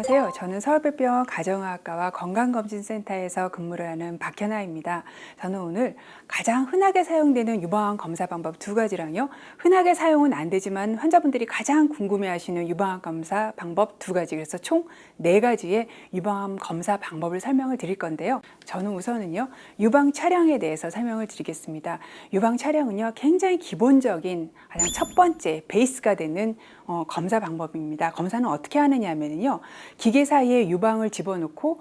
안녕하세요. 저는 서울백병원 가정의학과와 건강검진센터에서 근무를 하는 박현아입니다. 저는 오늘 가장 흔하게 사용되는 유방암 검사 방법 두 가지랑요, 흔하게 사용은 안 되지만 환자분들이 가장 궁금해하시는 유방암 검사 방법 두 가지, 그래서 총 네 가지의 유방암 검사 방법을 설명을 드릴 건데요. 저는 우선은요, 유방 촬영에 대해서 설명을 드리겠습니다. 유방 촬영은요, 굉장히 기본적인 가장 첫 번째 베이스가 되는 검사 방법입니다. 검사는 어떻게 하느냐 하면요, 기계 사이에 유방을 집어넣고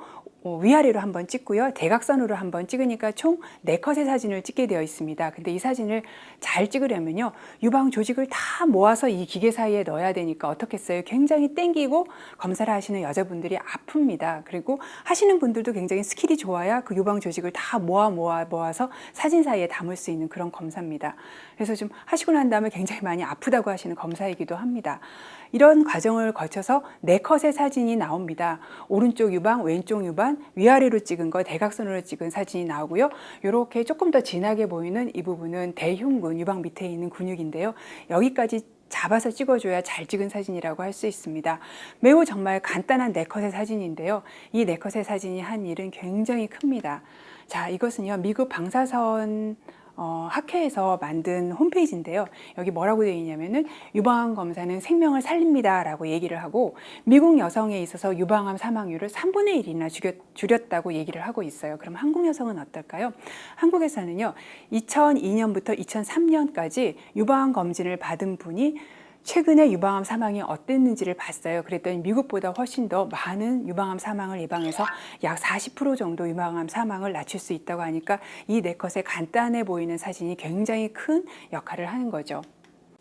위아래로 한번 찍고요, 대각선으로 한번 찍으니까 총 4컷의 사진을 찍게 되어 있습니다. 근데 이 사진을 잘 찍으려면요, 유방 조직을 다 모아서 이 기계 사이에 넣어야 되니까 어떻겠어요? 굉장히 땡기고 검사를 하시는 여자분들이 아픕니다. 그리고 하시는 분들도 굉장히 스킬이 좋아야 그 유방 조직을 다 모아서 사진 사이에 담을 수 있는 그런 검사입니다. 그래서 좀 하시고 난 다음에 굉장히 많이 아프다고 하시는 검사이기도 합니다. 이런 과정을 거쳐서 4컷의 사진이 나옵니다. 오른쪽 유방, 왼쪽 유방, 위아래로 찍은 거, 대각선으로 찍은 사진이 나오고요. 이렇게 조금 더 진하게 보이는 이 부분은 대흉근, 유방 밑에 있는 근육인데요. 여기까지 잡아서 찍어줘야 잘 찍은 사진이라고 할 수 있습니다. 매우 정말 간단한 4컷의 사진인데요. 이 4컷의 사진이 한 일은 굉장히 큽니다. 자, 이것은요, 미국 방사선 학회에서 만든 홈페이지인데요. 여기 뭐라고 되어 있냐면은 유방암 검사는 생명을 살립니다 라고 얘기를 하고, 미국 여성에 있어서 유방암 사망률을 3분의 1이나 줄였다고 얘기를 하고 있어요. 그럼 한국 여성은 어떨까요? 한국에서는요, 2002년부터 2003년까지 유방암 검진을 받은 분이 최근에 유방암 사망이 어땠는지를 봤어요. 그랬더니 미국보다 훨씬 더 많은 유방암 사망을 예방해서 약 40% 정도 유방암 사망을 낮출 수 있다고 하니까 이 4컷의 간단해 보이는 사진이 굉장히 큰 역할을 하는 거죠.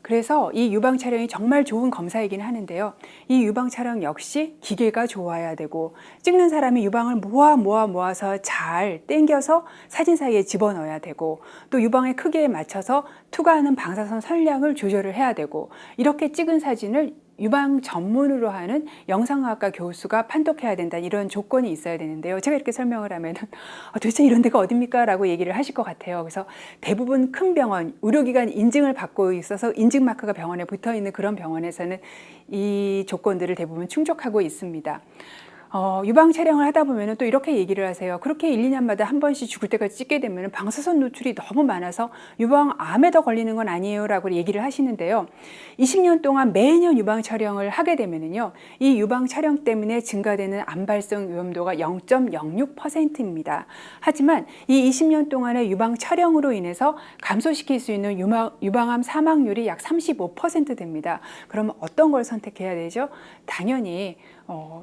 그래서 이 유방 촬영이 정말 좋은 검사이긴 하는데요. 이 유방 촬영 역시 기계가 좋아야 되고, 찍는 사람이 유방을 모아서 잘 당겨서 사진 사이에 집어넣어야 되고, 또 유방의 크기에 맞춰서 투과하는 방사선 선량을 조절을 해야 되고, 이렇게 찍은 사진을 유방 전문으로 하는 영상학과 교수가 판독해야 된다, 이런 조건이 있어야 되는데요. 제가 이렇게 설명을 하면 도대체 이런 데가 어딥니까? 라고 얘기를 하실 것 같아요. 그래서 대부분 큰 병원, 의료기관 인증을 받고 있어서 인증 마크가 병원에 붙어 있는 그런 병원에서는 이 조건들을 대부분 충족하고 있습니다. 유방 촬영을 하다 보면 또 이렇게 얘기를 하세요. 그렇게 1, 2년마다 한 번씩 죽을 때까지 찍게 되면 방사선 노출이 너무 많아서 유방암에 더 걸리는 건 아니에요 라고 얘기를 하시는데요. 20년 동안 매년 유방 촬영을 하게 되면요, 이 유방 촬영 때문에 증가되는 암 발생 위험도가 0.06%입니다. 하지만 이 20년 동안의 유방 촬영으로 인해서 감소시킬 수 있는 유방암 사망률이 약 35% 됩니다. 그러면 어떤 걸 선택해야 되죠? 당연히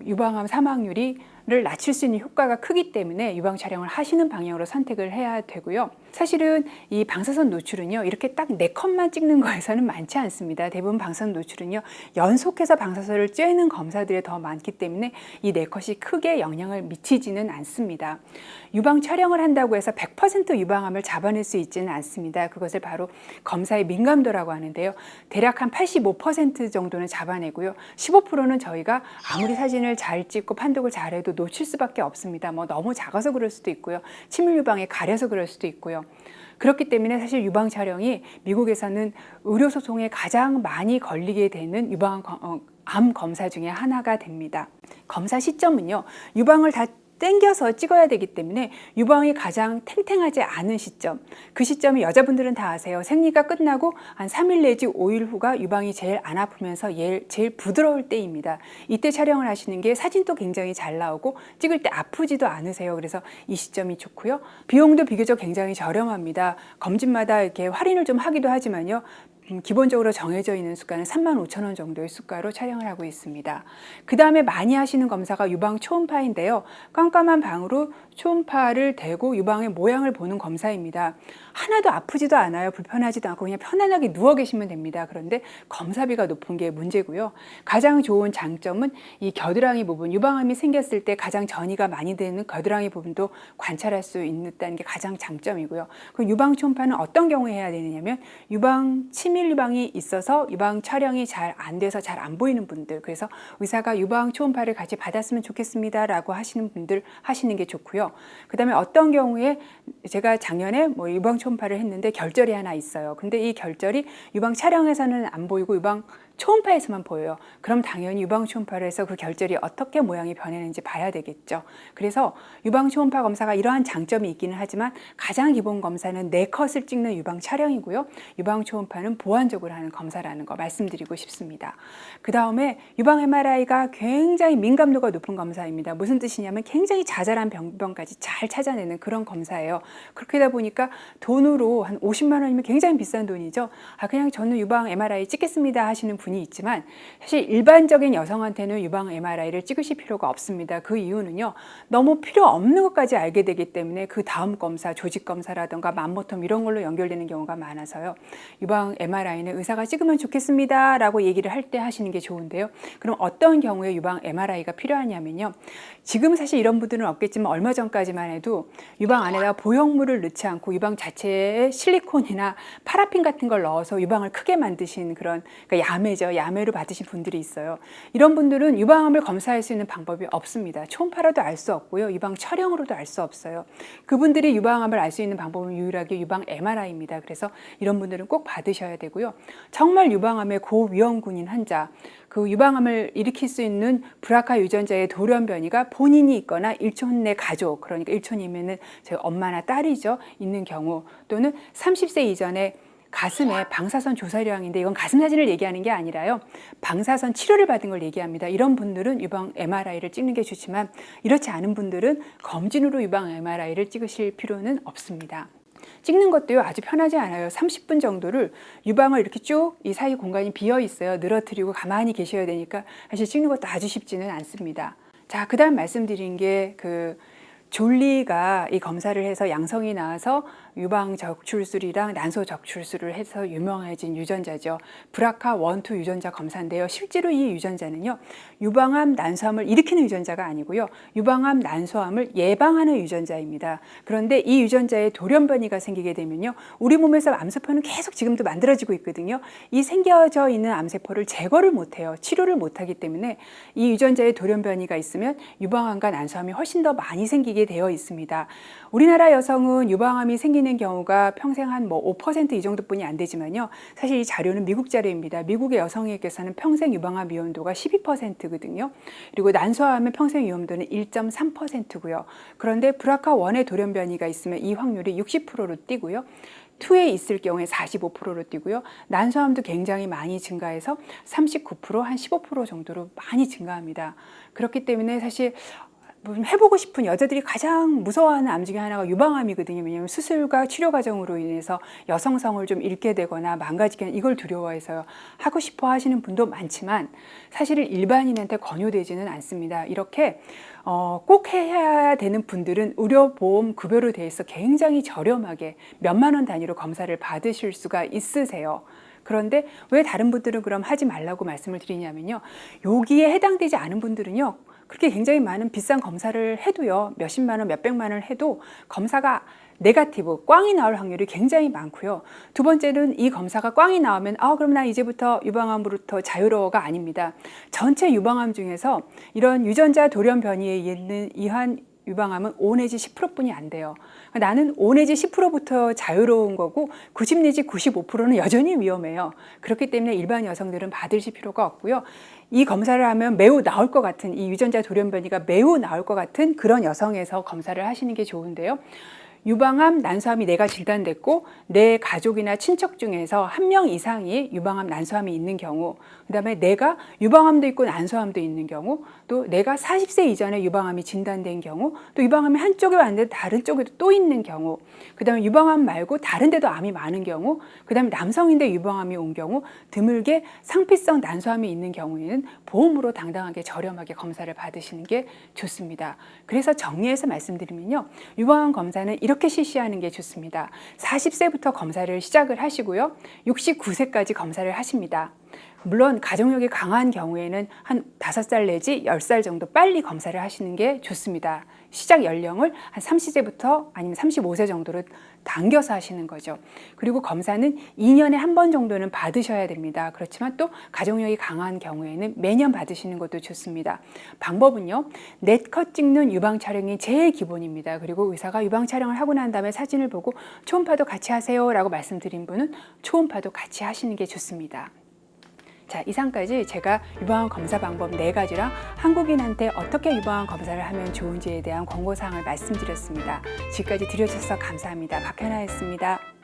유방암 사망률을 낮출 수 있는 효과가 크기 때문에 유방 촬영을 하시는 방향으로 선택을 해야 되고요. 사실은 이 방사선 노출은요, 이렇게 딱 4컷만 찍는 거에서는 많지 않습니다. 대부분 방사선 노출은요, 연속해서 방사선을 쬐는 검사들이 더 많기 때문에 이 4컷이 크게 영향을 미치지는 않습니다. 유방 촬영을 한다고 해서 100% 유방암을 잡아낼 수 있지는 않습니다. 그것을 바로 검사의 민감도라고 하는데요. 대략 한 85% 정도는 잡아내고요. 15%는 저희가 아무리 사진을 잘 찍고 판독을 잘해도 놓칠 수밖에 없습니다. 너무 작아서 그럴 수도 있고요. 침울 유방에 가려서 그럴 수도 있고요. 그렇기 때문에 사실 유방 촬영이 미국에서는 의료 소송에 가장 많이 걸리게 되는 유방암 검사 중에 하나가 됩니다. 검사 시점은요, 유방을 다 땡겨서 찍어야 되기 때문에 유방이 가장 탱탱하지 않은 시점, 그 시점이 여자분들은 다 아세요. 생리가 끝나고 한 3일 내지 5일 후가 유방이 제일 안 아프면서 제일 부드러울 때입니다. 이때 촬영을 하시는 게 사진도 굉장히 잘 나오고 찍을 때 아프지도 않으세요. 그래서 이 시점이 좋고요. 비용도 비교적 굉장히 저렴합니다. 검진마다 이렇게 할인을 좀 하기도 하지만요, 기본적으로 정해져 있는 수가는 35,000원 정도의 수가로 촬영을 하고 있습니다. 그 다음에 많이 하시는 검사가 유방 초음파인데요. 깜깜한 방으로 초음파를 대고 유방의 모양을 보는 검사입니다. 하나도 아프지도 않아요. 불편하지도 않고 그냥 편안하게 누워 계시면 됩니다. 그런데 검사비가 높은 게 문제고요. 가장 좋은 장점은 이 겨드랑이 부분, 유방암이 생겼을 때 가장 전이가 많이 되는 겨드랑이 부분도 관찰할 수 있다는 게 가장 장점이고요. 그 유방 초음파는 어떤 경우에 해야 되느냐면, 치밀 유방이 있어서 유방 촬영이 잘 안 돼서 잘 안 보이는 분들, 그래서 의사가 유방 초음파를 같이 받았으면 좋겠습니다 라고 하시는 분들 하시는 게 좋고요. 그 다음에 어떤 경우에, 제가 작년에 유방 초음파를 했는데 결절이 하나 있어요. 근데 이 결절이 유방 촬영에서는 안 보이고 유방 초음파에서만 보여요. 그럼 당연히 유방 초음파를 해서 그 결절이 어떻게 모양이 변했는지 봐야 되겠죠. 그래서 유방 초음파 검사가 이러한 장점이 있기는 하지만 가장 기본 검사는 내컷을 찍는 유방 촬영이고요. 유방 초음파는 보완적으로 하는 검사라는 거 말씀드리고 싶습니다. 그 다음에 유방 MRI가 굉장히 민감도가 높은 검사입니다. 무슨 뜻이냐면 굉장히 자잘한 병변까지 잘 찾아내는 그런 검사예요. 그렇게 하다 보니까 돈으로 한 50만 원이면 굉장히 비싼 돈이죠. 그냥 저는 유방 MRI 찍겠습니다 하시는 분이 있지만 사실 일반적인 여성한테는 유방 MRI를 찍으실 필요가 없습니다. 그 이유는요, 너무 필요 없는 것까지 알게 되기 때문에 그 다음 검사, 조직 검사라든가 맘모톰 이런 걸로 연결되는 경우가 많아서요. 유방 MRI는 의사가 찍으면 좋겠습니다 라고 얘기를 할 때 하시는 게 좋은데요. 그럼 어떤 경우에 유방 MRI가 필요하냐면요, 지금 사실 이런 분들은 없겠지만 얼마 전까지만 해도 유방 안에다 보형물을 넣지 않고 유방 자체에 실리콘이나 파라핀 같은 걸 넣어서 유방을 크게 만드신 그런, 그러니까 야매죠. 야매로 받으신 분들이 있어요. 이런 분들은 유방암을 검사할 수 있는 방법이 없습니다. 초음파로도 알 수 없고요. 유방 촬영으로도 알 수 없어요. 그분들이 유방암을 알 수 있는 방법은 유일하게 유방 MRI입니다. 그래서 이런 분들은 꼭 받으셔야 되고요. 정말 유방암의 고위험군인 환자, 그 유방암을 일으킬 수 있는 브라카 유전자의 돌연 변이가 본인이 있거나 일촌 내 가족, 그러니까 일촌이면은 저희 엄마나 딸이죠, 있는 경우, 또는 30세 이전에 가슴에 방사선 조사량인데 이건 가슴 사진을 얘기하는 게 아니라요, 방사선 치료를 받은 걸 얘기합니다. 이런 분들은 유방 MRI를 찍는 게 좋지만 이렇지 않은 분들은 검진으로 유방 MRI를 찍으실 필요는 없습니다. 찍는 것도요, 아주 편하지 않아요. 30분 정도를 유방을 이렇게 쭉 이 사이 공간이 비어 있어요. 늘어뜨리고 가만히 계셔야 되니까 사실 찍는 것도 아주 쉽지는 않습니다. 자, 그 다음 말씀드린 게 졸리가 이 검사를 해서 양성이 나와서 유방 적출술이랑 난소 적출술을 해서 유명해진 유전자죠. 브라카 1, 2 유전자 검사인데요. 실제로 이 유전자는요, 유방암, 난소암을 일으키는 유전자가 아니고요, 유방암, 난소암을 예방하는 유전자입니다. 그런데 이 유전자에 돌연 변이가 생기게 되면요, 우리 몸에서 암세포는 계속 지금도 만들어지고 있거든요. 이 생겨져 있는 암세포를 제거를 못해요. 치료를 못하기 때문에 이 유전자에 돌연 변이가 있으면 유방암과 난소암이 훨씬 더 많이 생기게 되어 있습니다. 우리나라 여성은 유방암이 생기는 경우가 평생 한 5% 이 정도뿐이 안 되지만요, 사실 이 자료는 미국 자료입니다. 미국의 여성에게서는 평생 유방암 위험도가 12%거든요. 그리고 난소암의 평생 위험도는 1.3%고요. 그런데 브라카 1의 돌연 변이가 있으면 이 확률이 60%로 뛰고요. 2에 있을 경우에 45%로 뛰고요. 난소암도 굉장히 많이 증가해서 39%, 한 15% 정도로 많이 증가합니다. 그렇기 때문에 사실 해보고 싶은 여자들이 가장 무서워하는 암 중에 하나가 유방암이거든요. 왜냐하면 수술과 치료 과정으로 인해서 여성성을 좀 잃게 되거나 망가지거나 이걸 두려워해서 하고 싶어 하시는 분도 많지만 사실은 일반인한테 권유되지는 않습니다. 이렇게 꼭 해야 되는 분들은 의료보험 급여로 돼 있어 굉장히 저렴하게 몇만 원 단위로 검사를 받으실 수가 있으세요. 그런데 왜 다른 분들은 그럼 하지 말라고 말씀을 드리냐면요, 여기에 해당되지 않은 분들은요, 그렇게 굉장히 많은 비싼 검사를 해도요, 몇십만 원, 몇백만 원 해도 검사가 네거티브, 꽝이 나올 확률이 굉장히 많고요. 두 번째는 이 검사가 꽝이 나오면 그럼 나 이제부터 유방암으로부터 자유로워가 아닙니다. 전체 유방암 중에서 이런 유전자 돌연 변이에 의한 유방암은 5 내지 10%뿐이 안 돼요. 나는 5 내지 10%부터 자유로운 거고 90 내지 95%는 여전히 위험해요. 그렇기 때문에 일반 여성들은 받으실 필요가 없고요. 이 검사를 하면 매우 나올 것 같은, 이 유전자 돌연 변이가 매우 나올 것 같은 그런 여성에서 검사를 하시는 게 좋은데요. 유방암, 난소암이 내가 진단됐고 내 가족이나 친척 중에서 1명 이상이 유방암, 난소암이 있는 경우, 그 다음에 내가 유방암도 있고 난소암도 있는 경우, 또 내가 40세 이전에 유방암이 진단된 경우, 또 유방암이 한쪽에 왔는데 다른 쪽에도 또 있는 경우, 그 다음에 유방암 말고 다른 데도 암이 많은 경우, 그 다음에 남성인데 유방암이 온 경우, 드물게 상피성 난소암이 있는 경우에는 보험으로 당당하게 저렴하게 검사를 받으시는 게 좋습니다. 그래서 정리해서 말씀드리면요, 유방암 검사는 이렇게 실시하는 게 좋습니다. 40세부터 검사를 시작을 하시고요. 69세까지 검사를 하십니다. 물론 가족력이 강한 경우에는 한 5살 내지 10살 정도 빨리 검사를 하시는 게 좋습니다. 시작 연령을 한 30세부터 아니면 35세 정도로 당겨서 하시는 거죠. 그리고 검사는 2년에 한 번 정도는 받으셔야 됩니다. 그렇지만 또 가족력이 강한 경우에는 매년 받으시는 것도 좋습니다. 방법은요, 넷컷 찍는 유방 촬영이 제일 기본입니다. 그리고 의사가 유방 촬영을 하고 난 다음에 사진을 보고 초음파도 같이 하세요 라고 말씀드린 분은 초음파도 같이 하시는 게 좋습니다. 자, 이상까지 제가 유방암 검사 방법 4가지랑 한국인한테 어떻게 유방암 검사를 하면 좋은지에 대한 권고사항을 말씀드렸습니다. 지금까지 들어주셔서 감사합니다. 박현아였습니다.